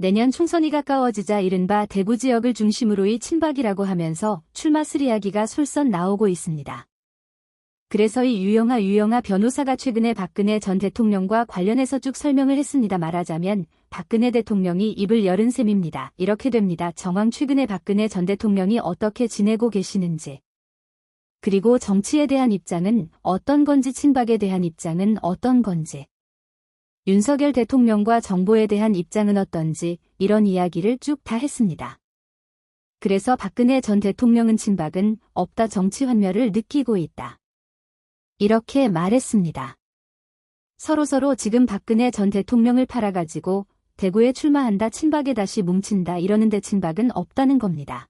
내년 총선이 가까워지자 이른바 대구 지역을 중심으로의 친박이라고 하면서 출마설 이야기가 솔선 나오고 있습니다. 그래서 이 유영하 변호사가 최근에 박근혜 전 대통령과 관련해서 쭉 설명을 했습니다. 말하자면 박근혜 대통령이 입을 열은 셈입니다. 이렇게 됩니다. 정황 최근에 박근혜 전 대통령이 어떻게 지내고 계시는지, 그리고 정치에 대한 입장은 어떤 건지, 친박에 대한 입장은 어떤 건지, 윤석열 대통령과 정부에 대한 입장은 어떤지, 이런 이야기를 쭉 다 했습니다. 그래서 박근혜 전 대통령은 친박은 없다, 정치 환멸을 느끼고 있다, 이렇게 말했습니다. 서로 지금 박근혜 전 대통령을 팔아가지고 대구에 출마한다, 친박에 다시 뭉친다 이러는데 친박은 없다는 겁니다.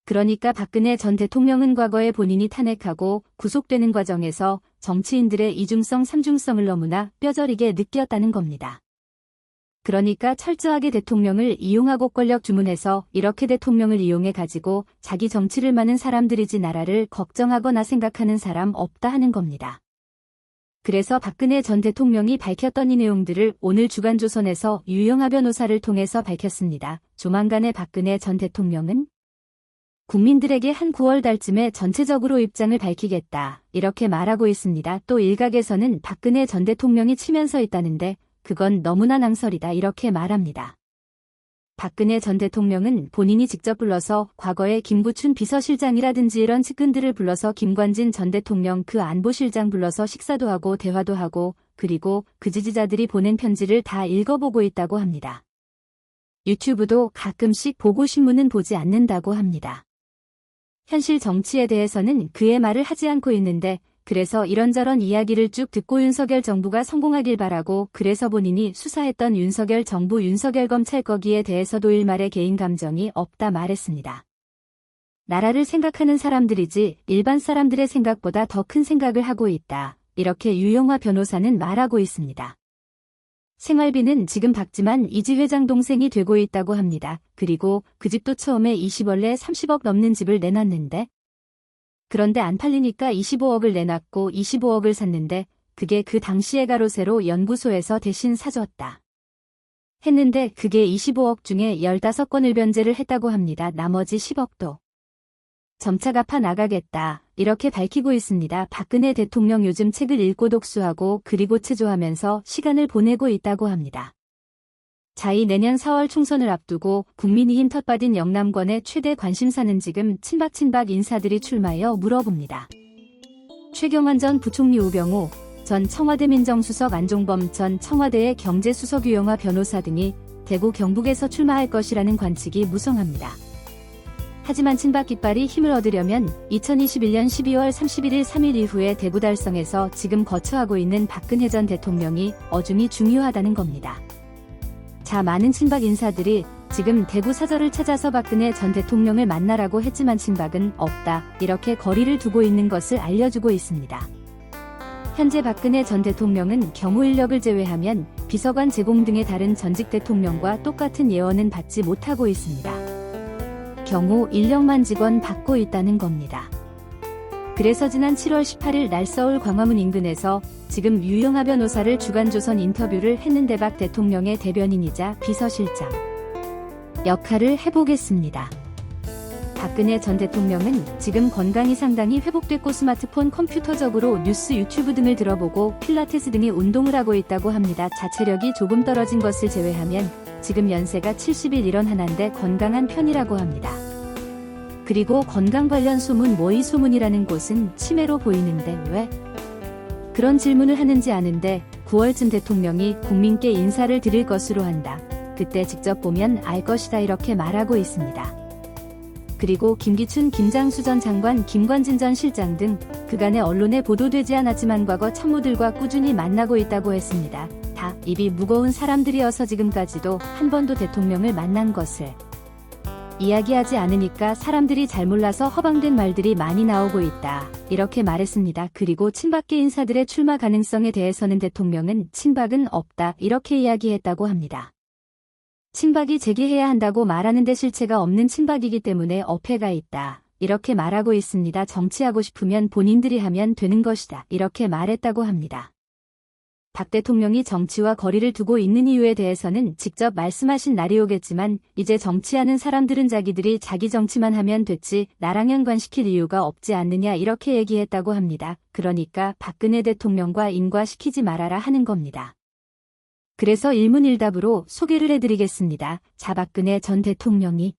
그러니까 박근혜 전 대통령은 과거에 본인이 탄핵하고 구속되는 과정에서 정치인들의 이중성, 삼중성을 너무나 뼈저리게 느꼈다는 겁니다. 그러니까 철저하게 대통령을 이용하고 권력 주문해서 이렇게 대통령을 이용해 가지고 자기 정치를 많은 사람들이지 나라를 걱정하거나 생각하는 사람 없다 하는 겁니다. 그래서 박근혜 전 대통령이 밝혔던 이 내용들을 오늘 주간조선에서 유영하 변호사를 통해서 밝혔습니다. 조만간에 박근혜 전 대통령은 국민들에게 한 9월 달쯤에 전체적으로 입장을 밝히겠다, 이렇게 말하고 있습니다. 또 일각에서는 박근혜 전 대통령이 치면서 있다는데 그건 너무나 낭설이다, 이렇게 말합니다. 박근혜 전 대통령은 본인이 직접 불러서 과거에 김부춘 비서실장이라든지 이런 측근들을 불러서 김관진 전 대통령 그 안보실장 불러서 식사도 하고 대화도 하고, 그리고 그 지지자들이 보낸 편지를 다 읽어보고 있다고 합니다. 유튜브도 가끔씩 보고 신문은 보지 않는다고 합니다. 현실 정치에 대해서는 그의 말을 하지 않고 있는데, 그래서 이런저런 이야기를 쭉 듣고 윤석열 정부가 성공하길 바라고, 그래서 본인이 수사했던 윤석열 정부, 윤석열 검찰 거기에 대해서도 일말의 개인 감정이 없다 말했습니다. 나라를 생각하는 사람들이지 일반 사람들의 생각보다 더 큰 생각을 하고 있다, 이렇게 유영하 변호사는 말하고 있습니다. 생활비는 지금 박지만 이지 회장 동생이 되고 있다고 합니다. 그리고 그 집도 처음에 20원래 30억 넘는 집을 내놨는데, 그런데 안 팔리니까 25억을 내놨고 25억을 샀는데 그게 그 당시에 가로세로 연구소에서 대신 사줬다 했는데 그게 25억 중에 15건을 변제를 했다고 합니다. 나머지 10억도 점차 갚아 나가겠다, 이렇게 밝히고 있습니다. 박근혜 대통령 요즘 책을 읽고 독수하고 그리고 체조하면서 시간을 보내고 있다고 합니다. 자이 내년 4월 총선을 앞두고 국민의힘 텃밭인 영남권의 최대 관심사는 지금 친박 인사들이 출마하여 물어봅니다. 최경환 전 부총리, 우병우 전 청와대 민정수석, 안종범 전 청와대의 경제수석, 유영하 변호사 등이 대구 경북에서 출마할 것이라는 관측이 무성합니다. 하지만 친박 깃발이 힘을 얻으려면 2021년 12월 31일 3일 이후에 대구 달성에서 지금 거처하고 있는 박근혜 전 대통령이 어중이 중요하다는 겁니다. 자, 많은 친박 인사들이 지금 대구 사저를 찾아서 박근혜 전 대통령을 만나라고 했지만 친박은 없다, 이렇게 거리를 두고 있는 것을 알려주고 있습니다. 현재 박근혜 전 대통령은 경호 인력을 제외하면 비서관 제공 등의 다른 전직 대통령과 똑같은 예원은 받지 못하고 있습니다. 경호 인력만 직원 받고 있다는 겁니다. 그래서 지난 7월 18일 날 서울 광화문 인근에서 지금 유영하 변호사를 주간조선 인터뷰를 했는데 박 대통령의 대변인이자 비서실장 역할을 해보겠습니다. 박근혜 전 대통령은 지금 건강이 상당히 회복됐고 스마트폰, 컴퓨터적으로 뉴스, 유튜브 등을 들어보고 필라테스 등의 운동을 하고 있다고 합니다. 자체력이 조금 떨어진 것을 제외하면 지금 연세가 70일 일어나는데 건강한 편이라고 합니다. 그리고 건강 관련 소문, 이 소문이라는 곳은 치매로 보이는데 왜 그런 질문을 하는지 아는데 9월쯤 대통령이 국민께 인사를 드릴 것으로 한다, 그때 직접 보면 알 것이다, 이렇게 말하고 있습니다. 그리고 김기춘, 김장수 전 장관, 김관진 전 실장 등 그간의 언론에 보도되지 않았지만 과거 참모들과 꾸준히 만나고 있다고 했습니다. 다 입이 무거운 사람들이어서 지금까지도 한 번도 대통령을 만난 것을 이야기하지 않으니까 사람들이 잘 몰라서 허방된 말들이 많이 나오고 있다, 이렇게 말했습니다. 그리고 친박계 인사들의 출마 가능성에 대해서는 대통령은 친박은 없다, 이렇게 이야기했다고 합니다. 친박이 재개해야 한다고 말하는데 실체가 없는 친박이기 때문에 어폐가 있다, 이렇게 말하고 있습니다. 정치하고 싶으면 본인들이 하면 되는 것이다, 이렇게 말했다고 합니다. 박 대통령이 정치와 거리를 두고 있는 이유에 대해서는 직접 말씀하신 날이 오겠지만 이제 정치하는 사람들은 자기들이 자기 정치만 하면 됐지 나랑 연관시킬 이유가 없지 않느냐 이렇게 얘기했다고 합니다. 그러니까 박근혜 대통령과 인과시키지 말아라 하는 겁니다. 그래서 일문일답으로 소개를 해드리겠습니다. 박근혜 전 대통령이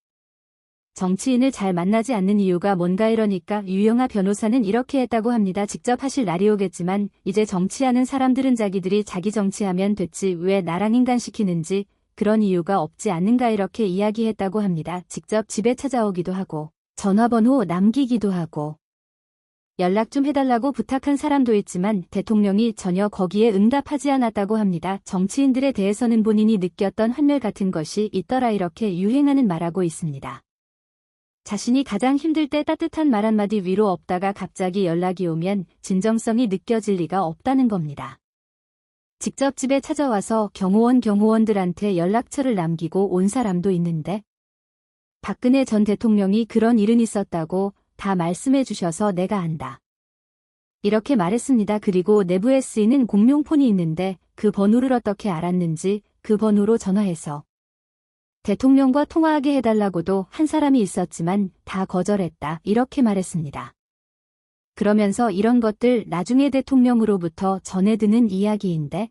정치인을 잘 만나지 않는 이유가 뭔가 이러니까 유영하 변호사는 이렇게 했다고 합니다. 직접 하실 날이 오겠지만 이제 정치하는 사람들은 자기들이 자기 정치하면 됐지 왜 나랑 인간시키는지 그런 이유가 없지 않는가 이렇게 이야기했다고 합니다. 직접 집에 찾아오기도 하고 전화번호 남기기도 하고 연락 좀 해달라고 부탁한 사람도 있지만 대통령이 전혀 거기에 응답하지 않았다고 합니다. 정치인들에 대해서는 본인이 느꼈던 환멸 같은 것이 있더라 이렇게 유행하는 말하고 있습니다. 자신이 가장 힘들 때 따뜻한 말 한마디 위로 없다가 갑자기 연락이 오면 진정성이 느껴질 리가 없다는 겁니다. 직접 집에 찾아와서 경호원들한테 연락처를 남기고 온 사람도 있는데 박근혜 전 대통령이 그런 일은 있었다고 다 말씀해 주셔서 내가 안다. 이렇게 말했습니다. 그리고 내부에 쓰이는 공용폰이 있는데 그 번호를 어떻게 알았는지 그 번호로 전화해서 대통령과 통화하게 해달라고도 한 사람이 있었지만 다 거절했다. 이렇게 말했습니다. 그러면서 이런 것들 나중에 대통령으로부터 전해 듣는 이야기인데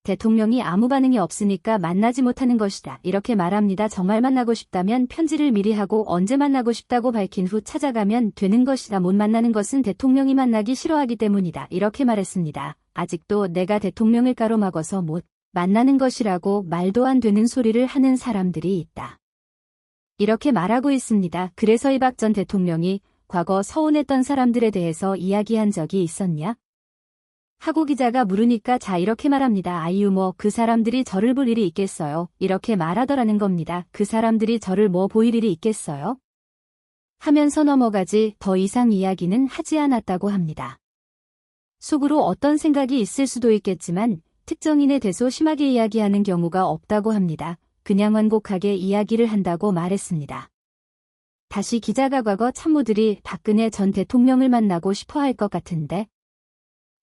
대통령이 아무 반응이 없으니까 만나지 못하는 것이다. 이렇게 말합니다. 정말 만나고 싶다면 편지를 미리 하고 언제 만나고 싶다고 밝힌 후 찾아가면 되는 것이다. 못 만나는 것은 대통령이 만나기 싫어하기 때문이다. 이렇게 말했습니다. 아직도 내가 대통령을 가로막아서 못 만나는 것이라고 말도 안 되는 소리를 하는 사람들이 있다. 이렇게 말하고 있습니다. 그래서 이 박 전 대통령이 과거 서운했던 사람들에 대해서 이야기한 적이 있었냐? 하고 기자가 물으니까 이렇게 말합니다. 아이유 그 사람들이 저를 볼 일이 있겠어요? 이렇게 말하더라는 겁니다. 그 사람들이 저를 보일 일이 있겠어요? 하면서 넘어가지 더 이상 이야기는 하지 않았다고 합니다. 속으로 어떤 생각이 있을 수도 있겠지만 특정인에 대해서 심하게 이야기하는 경우가 없다고 합니다. 그냥 완곡하게 이야기를 한다고 말했습니다. 다시 기자가 과거 참모들이 박근혜 전 대통령을 만나고 싶어 할 것 같은데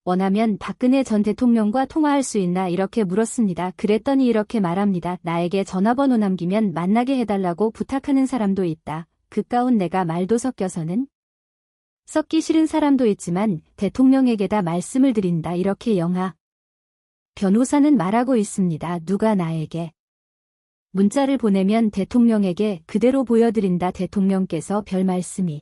원하면 박근혜 전 대통령과 통화할 수 있나 이렇게 물었습니다. 그랬더니 이렇게 말합니다. 나에게 전화번호 남기면 만나게 해달라고 부탁하는 사람도 있다. 그가운 내가 말도 섞여서는 섞기 싫은 사람도 있지만 대통령에게다 말씀을 드린다. 이렇게 영하 변호사는 말하고 있습니다. 누가 나에게 문자를 보내면 대통령에게 그대로 보여드린다. 대통령께서 별 말씀이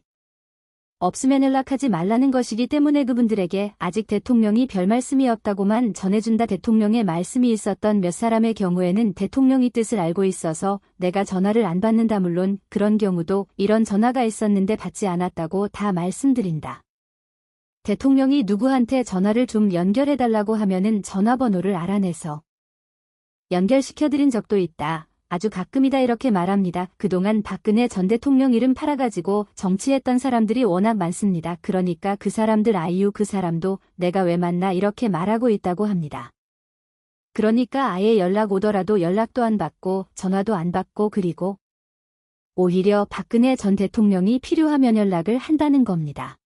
없으면 연락하지 말라는 것이기 때문에 그분들에게 아직 대통령이 별 말씀이 없다고만 전해준다. 대통령의 말씀이 있었던 몇 사람의 경우에는 대통령이 뜻을 알고 있어서 내가 전화를 안 받는다. 물론 그런 경우도 이런 전화가 있었는데 받지 않았다고 다 말씀드린다. 대통령이 누구한테 전화를 좀 연결해달라고 하면은 전화번호를 알아내서 연결시켜드린 적도 있다. 아주 가끔이다. 이렇게 말합니다. 그동안 박근혜 전 대통령 이름 팔아가지고 정치했던 사람들이 워낙 많습니다. 그러니까 그 사람들 아이유 그 사람도 내가 왜 만나 이렇게 말하고 있다고 합니다. 그러니까 아예 연락 오더라도 연락도 안 받고 전화도 안 받고 그리고 오히려 박근혜 전 대통령이 필요하면 연락을 한다는 겁니다.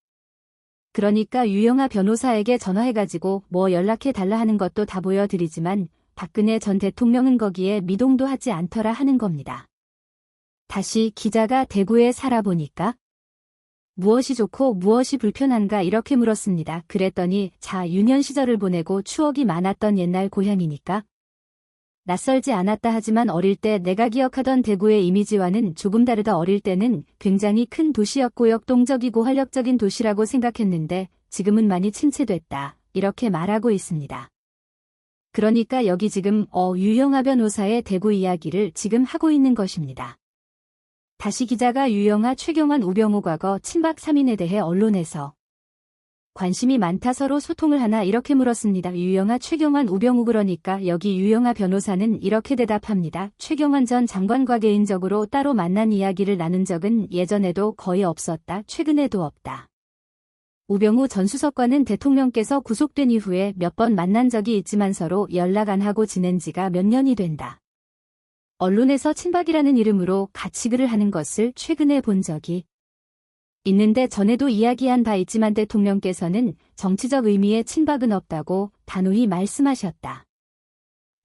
그러니까 유영하 변호사에게 전화해가지고 연락해달라 하는 것도 다 보여드리지만 박근혜 전 대통령은 거기에 미동도 하지 않더라 하는 겁니다. 다시 기자가 대구에 살아보니까 무엇이 좋고 무엇이 불편한가 이렇게 물었습니다. 그랬더니 유년 시절을 보내고 추억이 많았던 옛날 고향이니까 낯설지 않았다 하지만 어릴 때 내가 기억하던 대구의 이미지와는 조금 다르다. 어릴 때는 굉장히 큰 도시였고 역동적이고 활력적인 도시라고 생각했는데 지금은 많이 침체됐다. 이렇게 말하고 있습니다. 그러니까 여기 지금 유영하 변호사의 대구 이야기를 지금 하고 있는 것입니다. 다시 기자가 유영하, 최경환, 우병우 과거 친박 3인에 대해 언론에서 관심이 많다 서로 소통을 하나 이렇게 물었습니다. 유영하, 최경환, 우병우 그러니까 여기 유영하 변호사는 이렇게 대답합니다. 최경환 전 장관과 개인적으로 따로 만난 이야기를 나눈 적은 예전에도 거의 없었다. 최근에도 없다. 우병우 전 수석과는 대통령께서 구속된 이후에 몇 번 만난 적이 있지만 서로 연락 안 하고 지낸 지가 몇 년이 된다. 언론에서 친박이라는 이름으로 같이 글을 하는 것을 최근에 본 적이 있는데 전에도 이야기한 바 있지만 대통령께서는 정치적 의미의 친박은 없다고 단호히 말씀하셨다.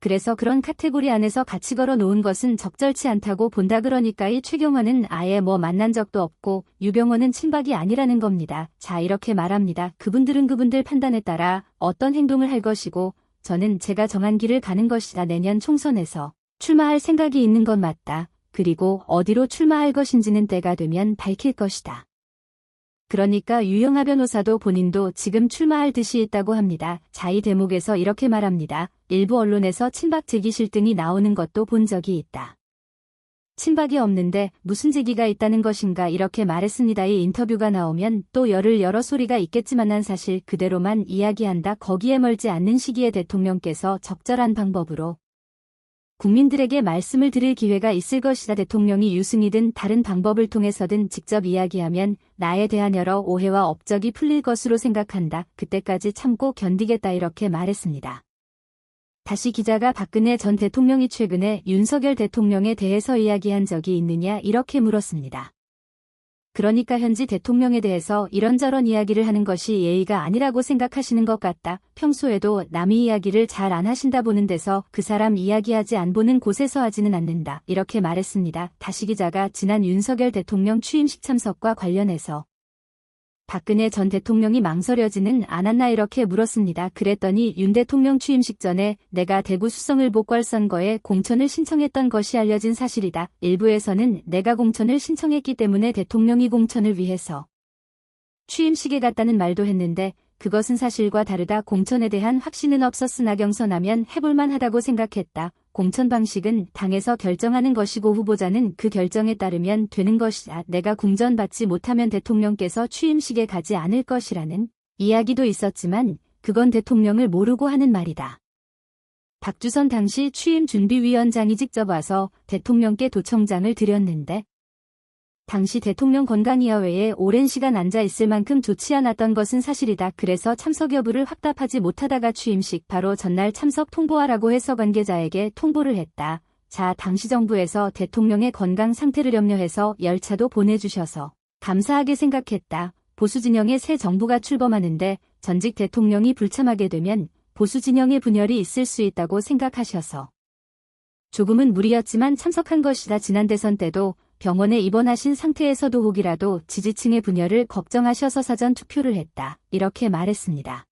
그래서 그런 카테고리 안에서 같이 걸어 놓은 것은 적절치 않다고 본다. 그러니까 이 최경환은 아예 만난 적도 없고 유병헌은 친박이 아니라는 겁니다. 자, 이렇게 말합니다. 그분들은 그분들 판단에 따라 어떤 행동을 할 것이고 저는 제가 정한 길을 가는 것이다. 내년 총선에서 출마할 생각이 있는 건 맞다. 그리고 어디로 출마할 것인지는 때가 되면 밝힐 것이다. 그러니까 유영하 변호사도 본인도 지금 출마할 듯이 있다고 합니다. 자, 이 대목에서 이렇게 말합니다. 일부 언론에서 친박 재기 실등이 나오는 것도 본 적이 있다. 친박이 없는데 무슨 재기가 있다는 것인가 이렇게 말했습니다. 이 인터뷰가 나오면 또 여러 소리가 있겠지만 난 사실 그대로만 이야기한다. 거기에 멀지 않는 시기에 대통령께서 적절한 방법으로 국민들에게 말씀을 드릴 기회가 있을 것이다. 대통령이 유승이든 다른 방법을 통해서든 직접 이야기하면 나에 대한 여러 오해와 업적이 풀릴 것으로 생각한다. 그때까지 참고 견디겠다. 이렇게 말했습니다. 다시 기자가 박근혜 전 대통령이 최근에 윤석열 대통령에 대해서 이야기한 적이 있느냐 이렇게 물었습니다. 그러니까 현지 대통령에 대해서 이런저런 이야기를 하는 것이 예의가 아니라고 생각하시는 것 같다. 평소에도 남의 이야기를 잘 안 하신다. 보는 데서 그 사람 이야기하지 안 보는 곳에서 하지는 않는다. 이렇게 말했습니다. 다시 기자가 지난 윤석열 대통령 취임식 참석과 관련해서 박근혜 전 대통령이 망설여지는 않았나 이렇게 물었습니다. 그랬더니 윤 대통령 취임식 전에 내가 대구 수성을 보궐선거에 공천을 신청했던 것이 알려진 사실이다. 일부에서는 내가 공천을 신청했기 때문에 대통령이 공천을 위해서 취임식에 갔다는 말도 했는데 그것은 사실과 다르다. 공천에 대한 확신은 없었으나 경선하면 해볼만 하다고 생각했다. 공천 방식은 당에서 결정하는 것이고 후보자는 그 결정에 따르면 되는 것이다. 내가 공천받지 못하면 대통령께서 취임식에 가지 않을 것이라는 이야기도 있었지만 그건 대통령을 모르고 하는 말이다. 박주선 당시 취임준비위원장이 직접 와서 대통령께 도청장을 드렸는데 당시 대통령 건강 이하회에 오랜 시간 앉아 있을 만큼 좋지 않았던 것은 사실이다. 그래서 참석 여부를 확답하지 못하다가 취임식 바로 전날 참석 통보하라고 해서 관계자에게 통보를 했다. 자, 당시 정부에서 대통령의 건강 상태를 염려해서 열차도 보내주셔서 감사하게 생각했다. 보수 진영의 새 정부가 출범하는데 전직 대통령이 불참하게 되면 보수 진영의 분열이 있을 수 있다고 생각하셔서 조금은 무리였지만 참석한 것이다. 지난 대선 때도 병원에 입원하신 상태에서도 혹이라도 지지층의 분열을 걱정하셔서 사전 투표를 했다. 이렇게 말했습니다.